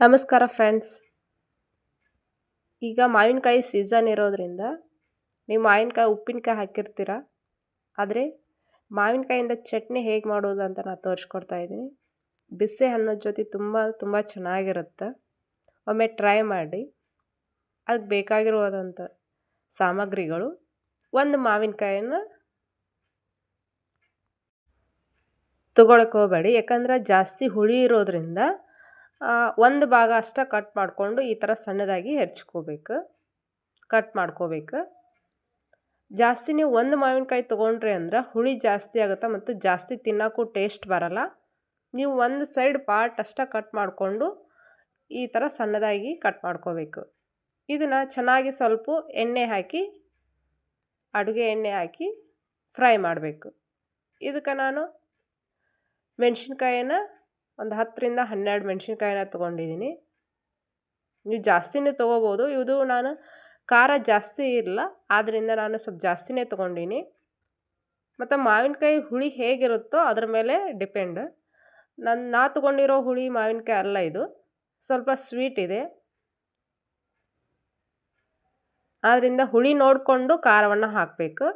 ನಮಸ್ಕಾರ ಫ್ರೆಂಡ್ಸ್. ಈಗ ಮಾವಿನಕಾಯಿ ಸೀಸನ್ ಇರೋದ್ರಿಂದ ನೀವು ಮಾವಿನಕಾಯಿ ಉಪ್ಪಿನಕಾಯಿ ಹಾಕಿರ್ತೀರ. ಆದರೆ ಮಾವಿನಕಾಯಿಂದ ಚಟ್ನಿ ಹೇಗೆ ಮಾಡೋದು ಅಂತ ನಾನು ತೋರಿಸ್ಕೊಡ್ತಾ ಇದ್ದೀನಿ. ಬಿಸಿ ಅನ್ನದ ಜೊತೆ ತುಂಬ ಚೆನ್ನಾಗಿರುತ್ತೆ. ಒಮ್ಮೆ ಟ್ರೈ ಮಾಡಿ. ಅದಕ್ಕೆ ಬೇಕಾಗಿರುವಂಥ ಸಾಮಗ್ರಿಗಳು: ಒಂದು ಮಾವಿನಕಾಯನ್ನು ತಗೊಳಕ್ಕೆ ಹೋಗಬೇಡಿ, ಯಾಕಂದ್ರೆ ಜಾಸ್ತಿ ಹುಳಿ ಇರೋದ್ರಿಂದ ಒಂದು ಭಾಗ ಅಷ್ಟೇ ಕಟ್ ಮಾಡಿಕೊಂಡು ಈ ಥರ ಸಣ್ಣದಾಗಿ ಕಟ್ ಮಾಡ್ಕೋಬೇಕು. ಜಾಸ್ತಿ ನೀವು ಒಂದು ಮಾವಿನಕಾಯಿ ತೊಗೊಂಡ್ರಿ ಅಂದ್ರೆ ಹುಳಿ ಜಾಸ್ತಿ ಆಗುತ್ತೆ ಮತ್ತು ಜಾಸ್ತಿ ತಿನ್ನೋಕ್ಕೂ ಟೇಸ್ಟ್ ಬರಲ್ಲ. ನೀವು ಒಂದು ಸೈಡ್ ಪಾರ್ಟ್ ಅಷ್ಟೇ ಕಟ್ ಮಾಡಿಕೊಂಡು ಈ ಥರ ಸಣ್ಣದಾಗಿ ಕಟ್ ಮಾಡ್ಕೋಬೇಕು. ಇದನ್ನು ಚೆನ್ನಾಗಿ ಸ್ವಲ್ಪ ಅಡುಗೆ ಎಣ್ಣೆ ಹಾಕಿ ಫ್ರೈ ಮಾಡಬೇಕು. ಇದಕ್ಕೆ ನಾನು ಮೆಣಸಿನ್ಕಾಯಿನ ಒಂದು 10ರಿಂದ 12 ಮೆಣಸಿನ್ಕಾಯಿನ ತೊಗೊಂಡಿದ್ದೀನಿ. ನೀವು ಜಾಸ್ತಿನೇ ತೊಗೋಬೋದು. ಇದು ನಾನು ಖಾರ ಜಾಸ್ತಿ ಇರಲ್ಲ, ಆದ್ದರಿಂದ ನಾನು ಸ್ವಲ್ಪ ಜಾಸ್ತಿನೇ ತೊಗೊಂಡಿನಿ. ಮತ್ತು ಮಾವಿನಕಾಯಿ ಹುಳಿ ಹೇಗಿರುತ್ತೋ ಅದ್ರ ಮೇಲೆ ಡಿಪೆಂಡ್. ನಾ ತೊಗೊಂಡಿರೋ ಹುಳಿ ಮಾವಿನಕಾಯಿ ಅಲ್ಲ, ಇದು ಸ್ವಲ್ಪ ಸ್ವೀಟ್ ಇದೆ. ಆದ್ದರಿಂದ ಹುಳಿ ನೋಡಿಕೊಂಡು ಖಾರವನ್ನು ಹಾಕಬೇಕು.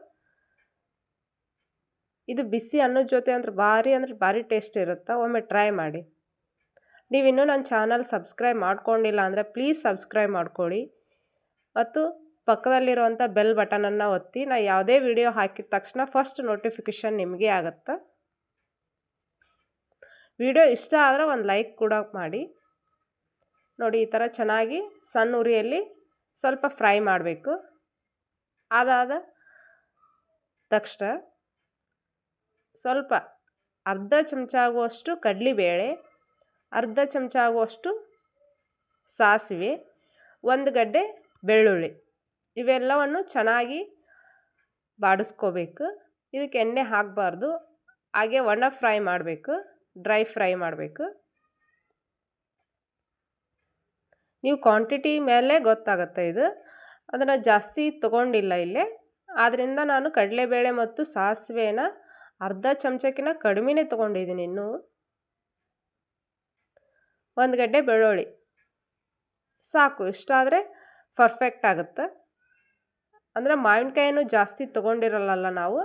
ಇದು ಬಿಸಿ ಅನ್ನದ ಜೊತೆ ಭಾರಿ ಟೇಸ್ಟ್ ಇರುತ್ತೆ. ಒಮ್ಮೆ ಟ್ರೈ ಮಾಡಿ. ನೀವಿನ್ನೂ ನನ್ನ ಚಾನಲ್ ಸಬ್ಸ್ಕ್ರೈಬ್ ಮಾಡ್ಕೊಂಡಿಲ್ಲ ಅಂದರೆ ಪ್ಲೀಸ್ ಸಬ್ಸ್ಕ್ರೈಬ್ ಮಾಡ್ಕೊಳ್ಳಿ ಮತ್ತು ಪಕ್ಕದಲ್ಲಿರುವಂಥ ಬೆಲ್ ಬಟನನ್ನು ಒತ್ತಿ. ನಾನು ಯಾವುದೇ ವಿಡಿಯೋ ಹಾಕಿದ ತಕ್ಷಣ ಫಸ್ಟ್ ನೋಟಿಫಿಕೇಷನ್ ನಿಮಗೆ ಆಗುತ್ತೆ. ವಿಡಿಯೋ ಇಷ್ಟ ಆದರೆ ಒಂದು ಲೈಕ್ ಕೂಡ ಮಾಡಿ. ನೋಡಿ, ಈ ಥರ ಚೆನ್ನಾಗಿ ಸಣ್ಣ ಉರಿಯಲ್ಲಿ ಸ್ವಲ್ಪ ಫ್ರೈ ಮಾಡಬೇಕು. ಅದಾದ ತಕ್ಷಣ ಸ್ವಲ್ಪ ಅರ್ಧ ಚಮಚ ಆಗುವಷ್ಟು ಕಡಲೆಬೇಳೆ, ಅರ್ಧ ಚಮಚ ಆಗುವಷ್ಟು ಸಾಸಿವೆ, 1 ಗಡ್ಡೆ ಬೆಳ್ಳುಳ್ಳಿ ಇವೆಲ್ಲವನ್ನು ಚೆನ್ನಾಗಿ ಬಾಡಿಸ್ಕೋಬೇಕು. ಇದಕ್ಕೆ ಎಣ್ಣೆ ಹಾಕಬಾರ್ದು, ಹಾಗೆ ಒಣ ಫ್ರೈ ಮಾಡಬೇಕು, ಡ್ರೈ ಫ್ರೈ ಮಾಡಬೇಕು. ನೀವು ಕ್ವಾಂಟಿಟಿ ಮೇಲೆ ಗೊತ್ತಾಗುತ್ತೆ ಇದು. ಅದನ್ನು ಜಾಸ್ತಿ ತೊಗೊಂಡಿಲ್ಲ ಇಲ್ಲೇ, ಆದ್ದರಿಂದ ನಾನು ಕಡಲೆಬೇಳೆ ಮತ್ತು ಸಾಸಿವೆನ ಅರ್ಧ ಚಮಚಕ್ಕಿಂತ ಕಡಿಮೆನೇ ತೊಗೊಂಡಿದ್ದೀನಿ. ಇನ್ನೂ 1 ಗಡ್ಡೆ ಬೆಳ್ಳುಳ್ಳಿ ಸಾಕು. ಇಷ್ಟಾದರೆ ಪರ್ಫೆಕ್ಟ್ ಆಗುತ್ತೆ. ಅಂದರೆ ಮಾವಿನಕಾಯಿನೂ ಜಾಸ್ತಿ ತೊಗೊಂಡಿರಲ್ಲ ನಾವು,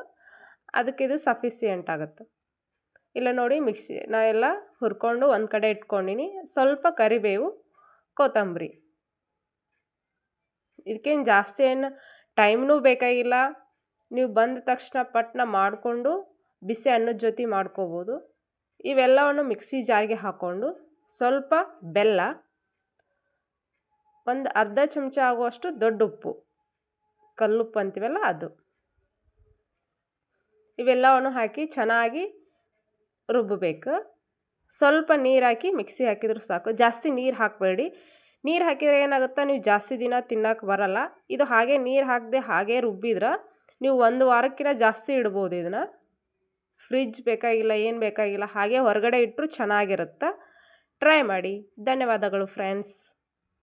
ಅದಕ್ಕೆ ಇದು ಸಫಿಸಿಯೆಂಟ್ ಆಗುತ್ತೆ. ಇಲ್ಲ ನೋಡಿ, ನಾ ಎಲ್ಲ ಹುರ್ಕೊಂಡು ಒಂದು ಕಡೆ ಇಟ್ಕೊಂಡಿನಿ. ಸ್ವಲ್ಪ ಕರಿಬೇವು, ಕೊತ್ತಂಬರಿ. ಇದಕ್ಕೇನು ಜಾಸ್ತಿ ಟೈಮ್ನೂ ಬೇಕಾಗಿಲ್ಲ. ನೀವು ಬಂದ ತಕ್ಷಣ ಪಟ್ನ ಮಾಡಿಕೊಂಡು ಬಿಸಿ ಅನ್ನದ ಜೊತೆ ಮಾಡ್ಕೋಬೋದು. ಇವೆಲ್ಲವನ್ನು ಮಿಕ್ಸಿ ಜಾರಿಗೆ ಹಾಕ್ಕೊಂಡು ಸ್ವಲ್ಪ ಬೆಲ್ಲ, ಒಂದು ಅರ್ಧ ಚಮಚ ಆಗುವಷ್ಟು ದೊಡ್ಡ ಉಪ್ಪು, ಕಲ್ಲುಪ್ಪು ಅಂತೀವಲ್ಲ ಅದು, ಇವೆಲ್ಲವನ್ನು ಹಾಕಿ ಚೆನ್ನಾಗಿ ರುಬ್ಬಬೇಕು. ಸ್ವಲ್ಪ ನೀರು ಹಾಕಿ ಮಿಕ್ಸಿ ಹಾಕಿದ್ರು ಸಾಕು. ಜಾಸ್ತಿ ನೀರು ಹಾಕಬೇಡಿ. ನೀರು ಹಾಕಿದರೆ ಏನಾಗುತ್ತೆ, ನೀವು ಜಾಸ್ತಿ ದಿನ ತಿನ್ನೋಕೆ ಬರಲ್ಲ. ಇದು ಹಾಗೆ ನೀರು ಹಾಕದೆ ಹಾಗೆ ರುಬ್ಬಿದ್ರೆ ನೀವು 1 ವಾರಕ್ಕಿಂತ ಜಾಸ್ತಿ ಇಡ್ಬೋದು. ಇದನ್ನು ಫ್ರಿಜ್ ಬೇಕಾಗಿಲ್ಲ, ಏನು ಬೇಕಾಗಿಲ್ಲ, ಹಾಗೆ ಹೊರಗಡೆ ಇಟ್ಟರು ಚೆನ್ನಾಗಿರುತ್ತೆ. ಟ್ರೈ ಮಾಡಿ. ಧನ್ಯವಾದಗಳು ಫ್ರೆಂಡ್ಸ್.